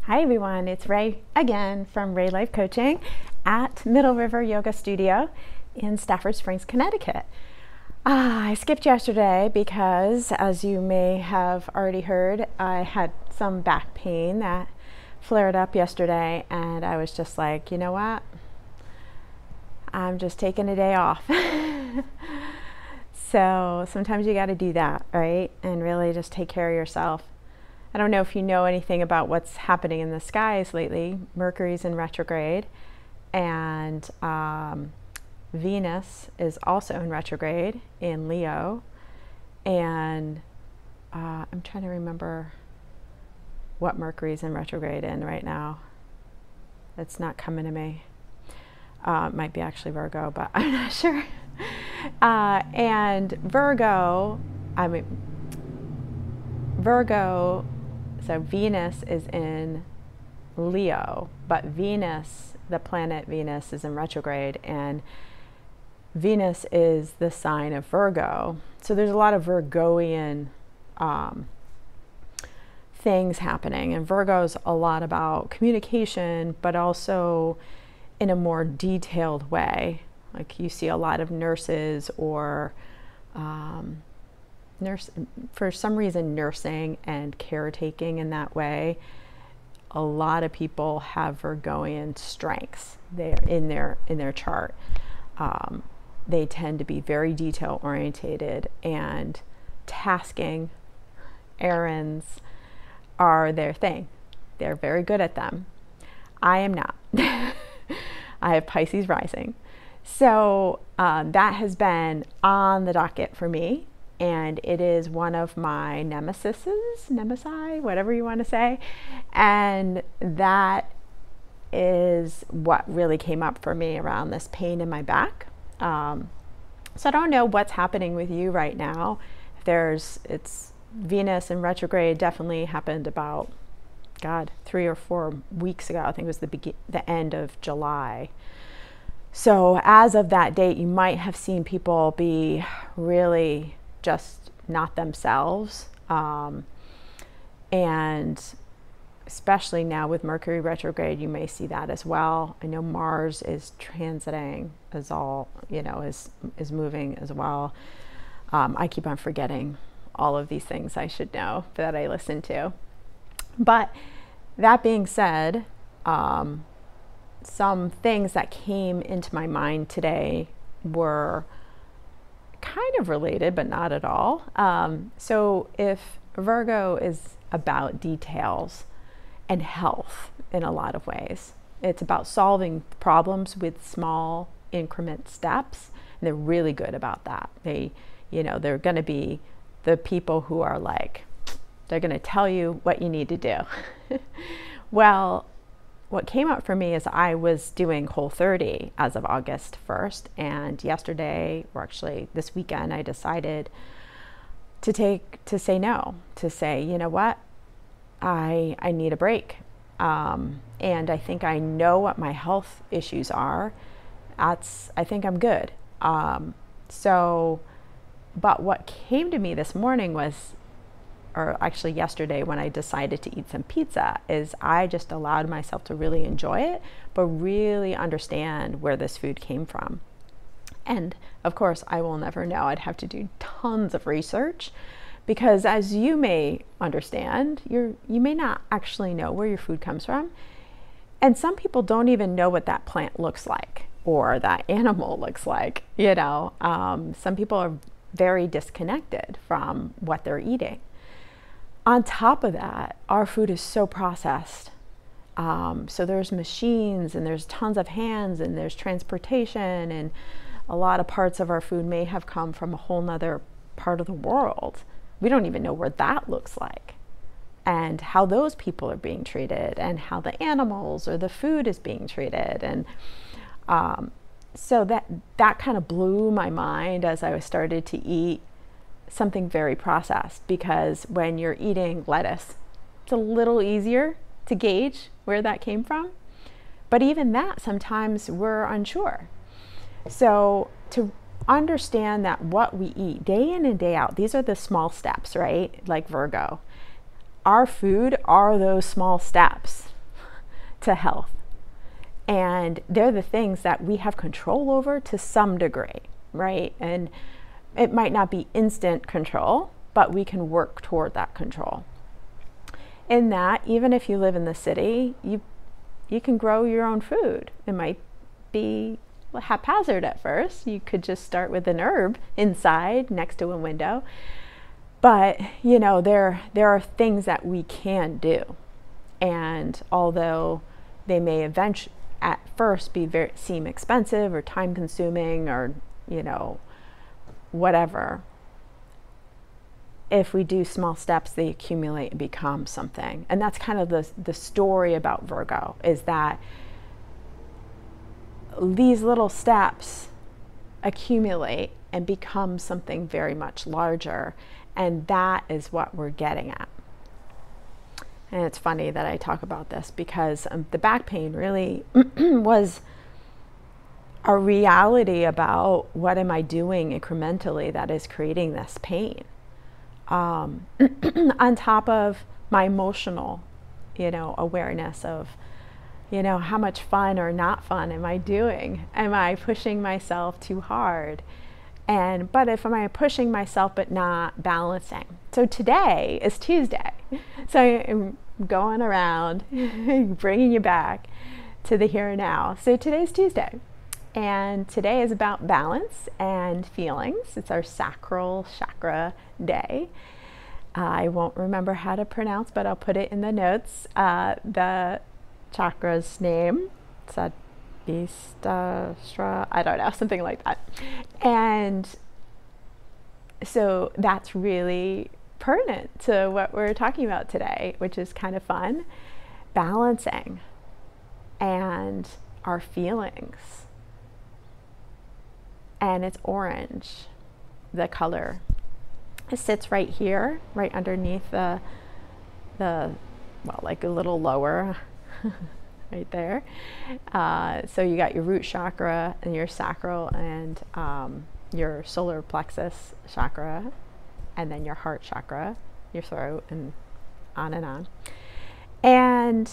Hi everyone, it's Ray again from Ray Life Coaching at Middle River Yoga Studio in Stafford Springs, Connecticut. I skipped yesterday because, as you may have already heard, I had some back pain that flared up yesterday, and I was just like, you know what? I'm just taking a day off. So sometimes you got to do that, right? And really just take care of yourself. I don't know if you know anything about what's happening in the skies lately. Mercury's in retrograde, and Venus is also in retrograde in Leo. And I'm trying to remember what Mercury's in retrograde in right now. It's not coming to me. It might be actually Virgo, but I'm not sure. And Virgo, so Venus is in Leo, but Venus, the planet Venus, is in retrograde, and Venus is the sign of Virgo. So there's a lot of Virgoian things happening, and Virgo's a lot about communication, but also in a more detailed way. Like you see a lot of nurses or for some reason nursing and caretaking in that way. A lot of people have Virgoian strengths there in their chart. They tend to be very detail orientated, and tasking, errands are their thing. They're very good at them. I am not. I have Pisces rising. So that has been on the docket for me, and it is one of my nemesi, whatever you want to say. And that is what really came up for me around this pain in my back. So I don't know what's happening with you right now. It's Venus in retrograde definitely happened about, 3 or 4 weeks ago. I think it was the end of July. So as of that date, you might have seen people be really just not themselves. And especially now with Mercury retrograde, you may see that as well. I know Mars is transiting is moving as well. I keep on forgetting all of these things I should know that I listen to. But that being said, some things that came into my mind today were kind of related, but not at all. So if Virgo is about details and health in a lot of ways, it's about solving problems with small increment steps. And they're really good about that. They're going to be the people who are like, they're going to tell you what you need to do. Well, what came up for me is I was doing Whole30 as of August 1st, and yesterday, or actually this weekend, I decided to say no, to say, you know what, I need a break. And I think I know what my health issues are. I think I'm good. But what came to me this morning was, or actually yesterday when I decided to eat some pizza, is I just allowed myself to really enjoy it, but really understand where this food came from. And of course, I will never know. I'd have to do tons of research, because as you may understand, you may not actually know where your food comes from. And some people don't even know what that plant looks like or that animal looks like. Some people are very disconnected from what they're eating. On top of that, our food is so processed. So there's machines, and there's tons of hands, and there's transportation, and a lot of parts of our food may have come from a whole nother part of the world. We don't even know where that looks like, and how those people are being treated, and how the animals or the food is being treated. And so that kind of blew my mind as I started to eat something very processed, because when you're eating lettuce, it's a little easier to gauge where that came from. But even that, sometimes we're unsure. So to understand that what we eat day in and day out, these are the small steps, right? Like Virgo. Our food are those small steps. to health. And they're the things that we have control over to some degree, right? And it might not be instant control, but we can work toward that control. In that, even if you live in the city, you can grow your own food. It might be haphazard at first. You could just start with an herb inside next to a window. But, you know, there are things that we can do. And although they may eventually at first seem expensive or time consuming or, you know, whatever, if we do small steps, they accumulate and become something. And that's kind of the story about Virgo, is that these little steps accumulate and become something very much larger. And that is what we're getting at. And it's funny that I talk about this because the back pain really was a reality about what am I doing incrementally that is creating this pain. On top of my emotional, you know, awareness of, you know, how much fun or not fun am I doing? Am I pushing myself too hard? But if am I pushing myself but not balancing? So today is Tuesday. So I'm going around bringing you back to the here and now. So today's Tuesday. And today is about balance and feelings. It's our Sacral Chakra day. I won't remember how to pronounce, but I'll put it in the notes. The chakra's name, Svadhishthana, I don't know, something like that. And so that's really pertinent to what we're talking about today, which is kind of fun. Balancing and our feelings. And it's orange, the color. It sits right here, right underneath the well, like a little lower, right there. So you got your root chakra and your sacral and your solar plexus chakra, and then your heart chakra, your throat, and on and on. And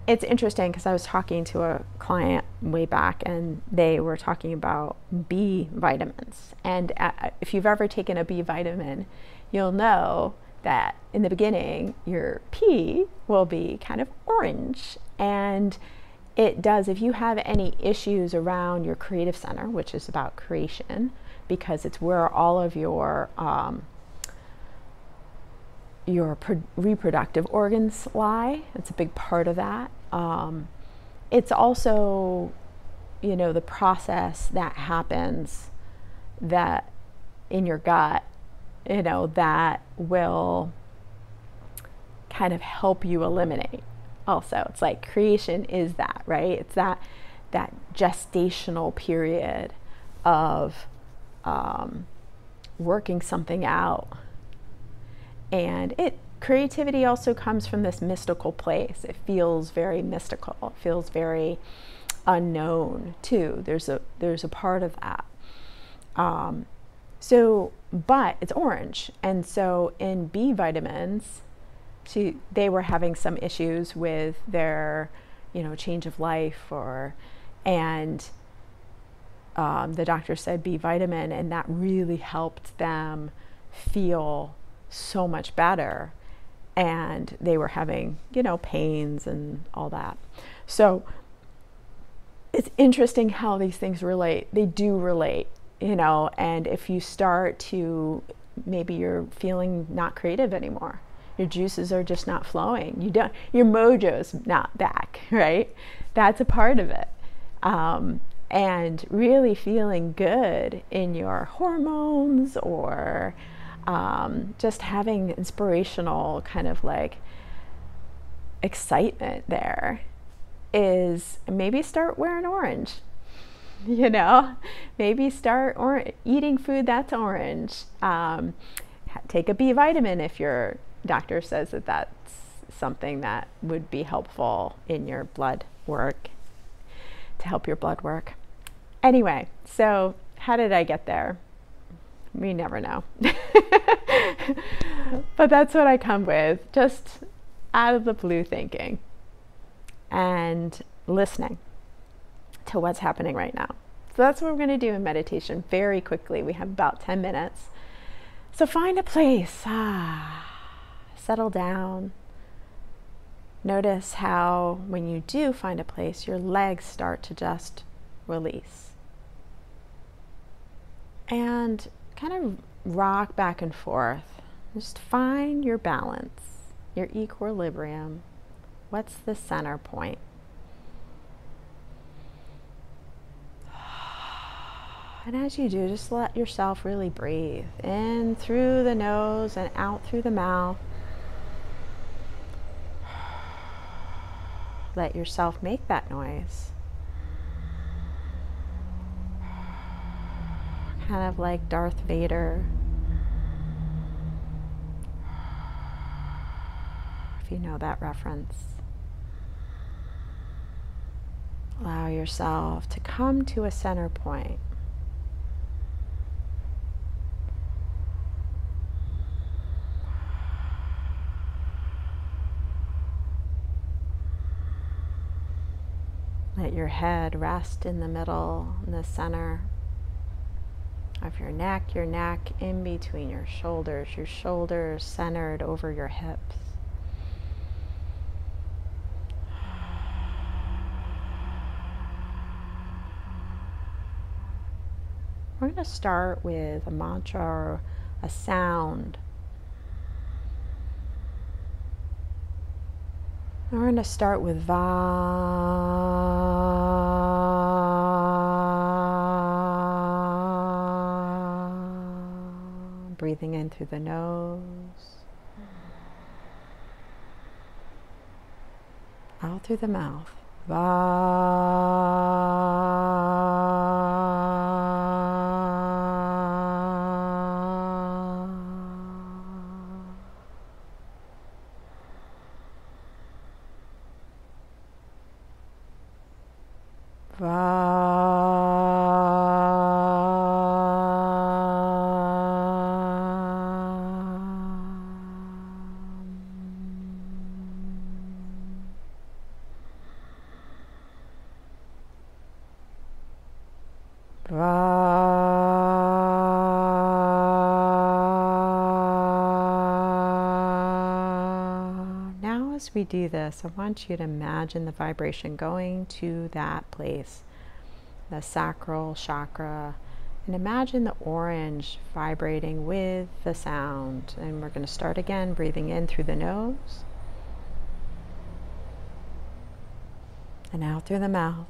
it's interesting because I was talking to a client way back and they were talking about B vitamins. And if you've ever taken a B vitamin, you'll know that in the beginning, your P will be kind of orange. And it does, if you have any issues around your creative center, which is about creation, because it's where all of your reproductive organs lie. It's a big part of that. It's also, you know, the process that happens that in your gut, you know, that will kind of help you eliminate. Also, it's like creation is that, right? It's that gestational period of working something out. And creativity also comes from this mystical place. It feels very mystical. It feels very unknown too. There's a part of that. But it's orange. And so in B vitamins, they were having some issues with their, you know, change of life and the doctor said B vitamin, and that really helped them feel so much better. And they were having, you know, pains and all that. So it's interesting how these things relate. They do relate, you know, and if you start to, maybe you're feeling not creative anymore. Your juices are just not flowing. Your mojo's not back, right? That's a part of it. And really feeling good in your hormones or just having inspirational kind of like excitement there is maybe start wearing orange, you know, maybe start eating food that's orange. Take a B vitamin if your doctor says that that's something that would be helpful in your blood work, to help your blood work. Anyway, so how did I get there? We never know. But that's what I come with, just out of the blue thinking. and listening to what's happening right now. So that's what we're going to do in meditation very quickly. We have about 10 minutes. So find a place, settle down. Notice how when you do find a place, your legs start to just release. And kind of rock back and forth. Just find your balance, your equilibrium. What's the center point? And as you do, just let yourself really breathe in through the nose and out through the mouth. Let yourself make that noise. Kind of like Darth Vader. If you know that reference. Allow yourself to come to a center point. Let your head rest in the middle, in the center of your neck in between your shoulders centered over your hips. We're going to start with a mantra or a sound. We're going to start with Va. Breathing in through the nose. Out through the mouth. Now as we do this, I want you to imagine the vibration going to that place, the Sacral Chakra, and imagine the orange vibrating with the sound. And we're going to start again, breathing in through the nose and out through the mouth.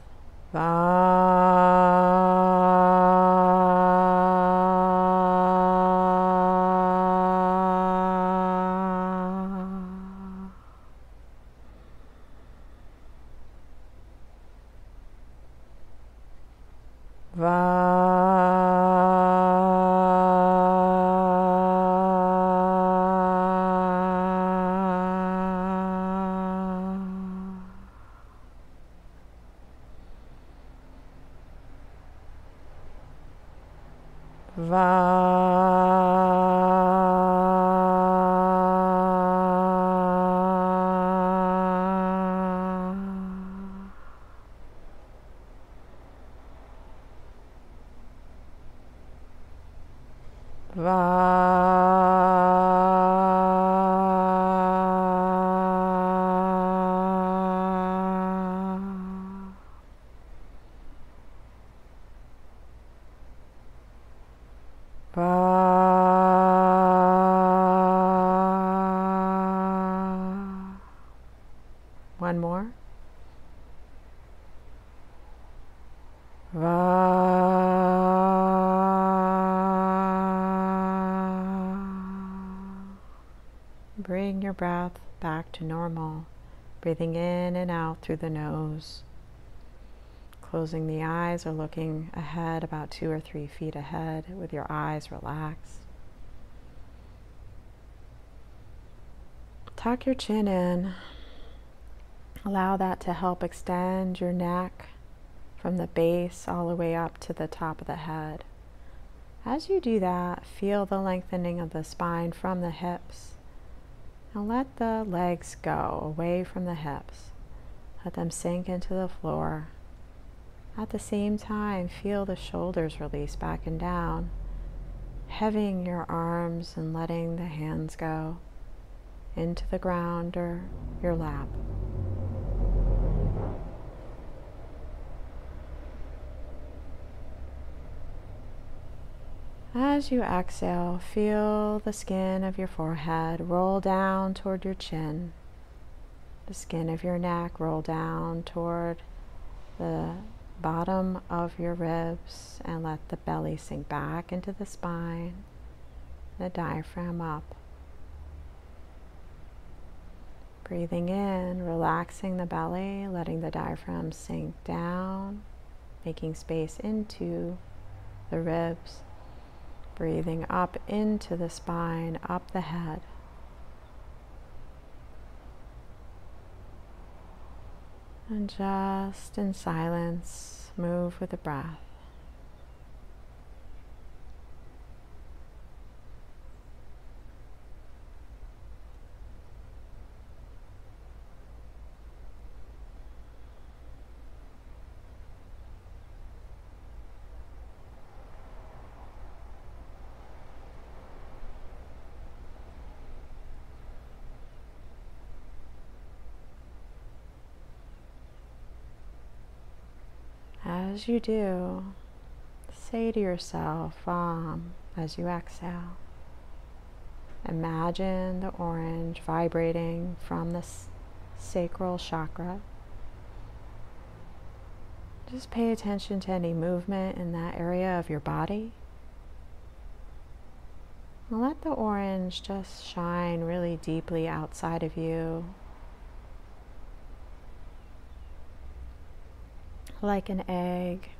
One more. Bring your breath back to normal, breathing in and out through the nose. Closing the eyes or looking ahead about 2 or 3 feet ahead with your eyes relaxed. Tuck your chin in. Allow that to help extend your neck from the base all the way up to the top of the head. As you do that, feel the lengthening of the spine from the hips. Now let the legs go away from the hips. Let them sink into the floor. At the same time, feel the shoulders release back and down, heavying your arms and letting the hands go into the ground or your lap. As you exhale, feel the skin of your forehead roll down toward your chin, the skin of your neck roll down toward the bottom of your ribs, and let the belly sink back into the spine, the diaphragm up. Breathing in, relaxing the belly, letting the diaphragm sink down, making space into the ribs. Breathing up into the spine, up the head. And just in silence, move with the breath. As you do, say to yourself, as you exhale, imagine the orange vibrating from the sacral chakra. Just pay attention to any movement in that area of your body. And let the orange just shine really deeply outside of you, like an egg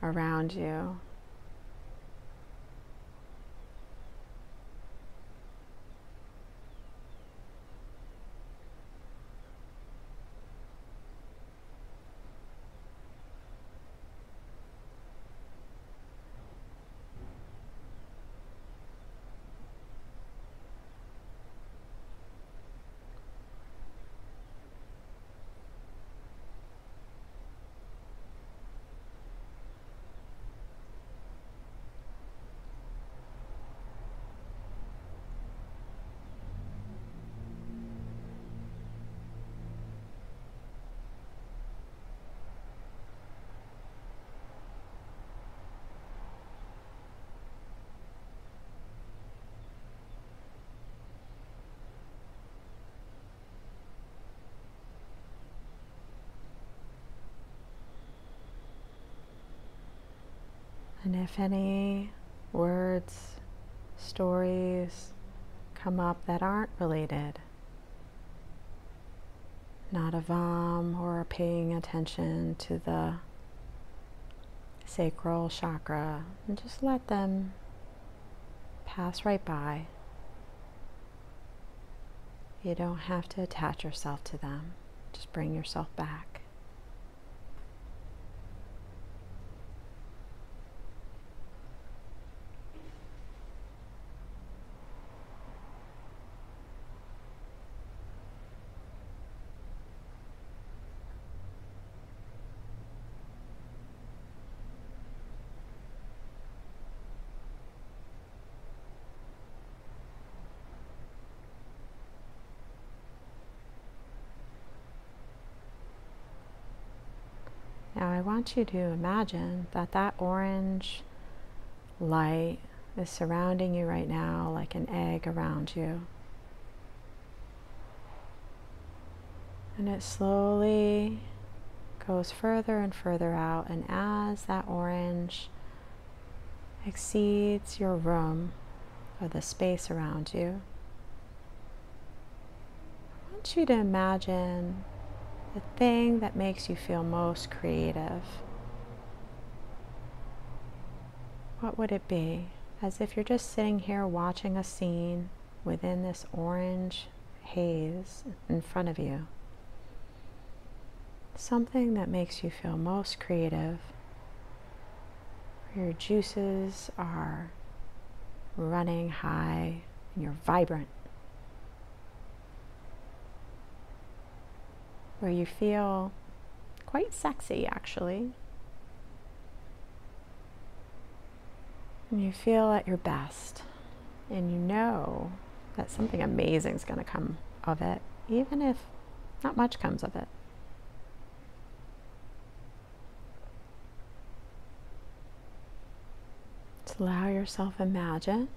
around you. And if any words, stories come up that aren't related, not a VAM or paying attention to the sacral chakra, and just let them pass right by. You don't have to attach yourself to them. Just bring yourself back. Now I want you to imagine that that orange light is surrounding you right now like an egg around you. And it slowly goes further and further out, and as that orange exceeds your room or the space around you, I want you to imagine the thing that makes you feel most creative. What would it be? As if you're just sitting here watching a scene within this orange haze in front of you. Something that makes you feel most creative. Your juices are running high and you're vibrant. where you feel quite sexy, actually. And you feel at your best, and you know that something amazing is going to come of it, even if not much comes of it. Just allow yourself to imagine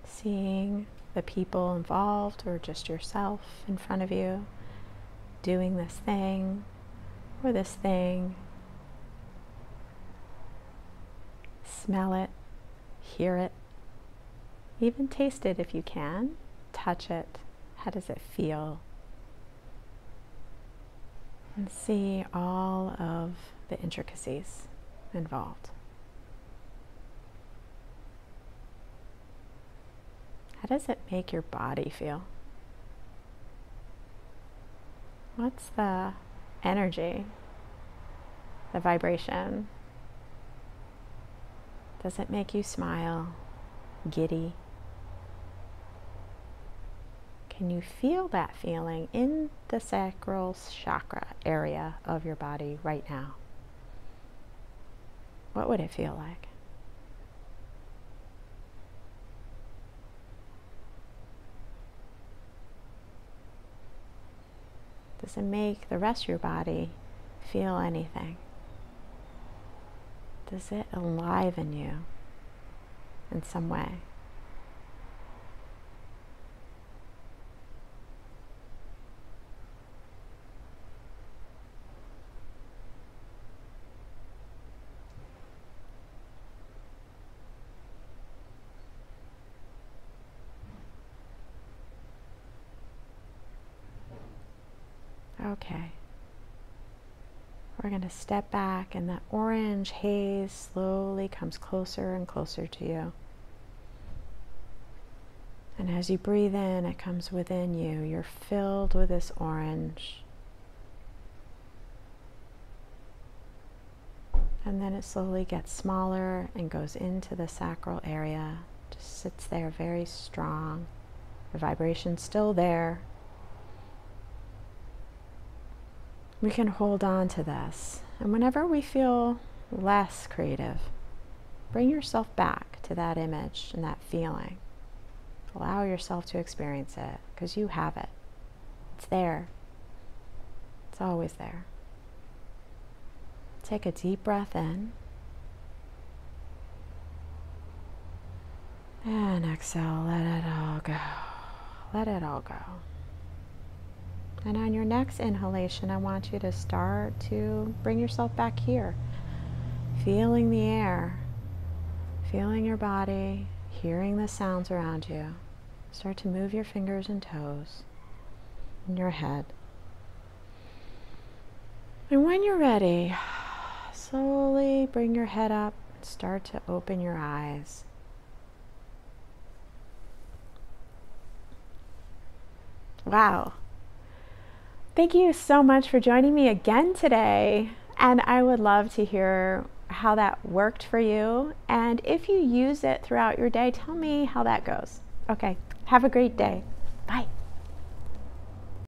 seeing the people involved or just yourself in front of you doing this thing or this thing. Smell it, hear it, even taste it if you can, touch it. How does it feel? And see all of the intricacies involved. How does it make your body feel? What's the energy, the vibration? Does it make you smile, giddy? Can you feel that feeling in the sacral chakra area of your body right now? What would it feel like? Does it make the rest of your body feel anything? Does it enliven you in some way? Okay. We're going to step back, and that orange haze slowly comes closer and closer to you. And as you breathe in, it comes within you. You're filled with this orange. And then it slowly gets smaller and goes into the sacral area. Just sits there very strong. The vibration's still there. We can hold on to this. And whenever we feel less creative, bring yourself back to that image and that feeling. Allow yourself to experience it, because you have it. It's there. It's always there. Take a deep breath in. And exhale, let it all go. Let it all go. And on your next inhalation, I want you to start to bring yourself back here. Feeling the air, feeling your body, hearing the sounds around you. Start to move your fingers and toes in your head. And when you're ready, slowly bring your head up and start to open your eyes. Wow. Thank you so much for joining me again today. And I would love to hear how that worked for you. And if you use it throughout your day, tell me how that goes. Okay, have a great day. Bye.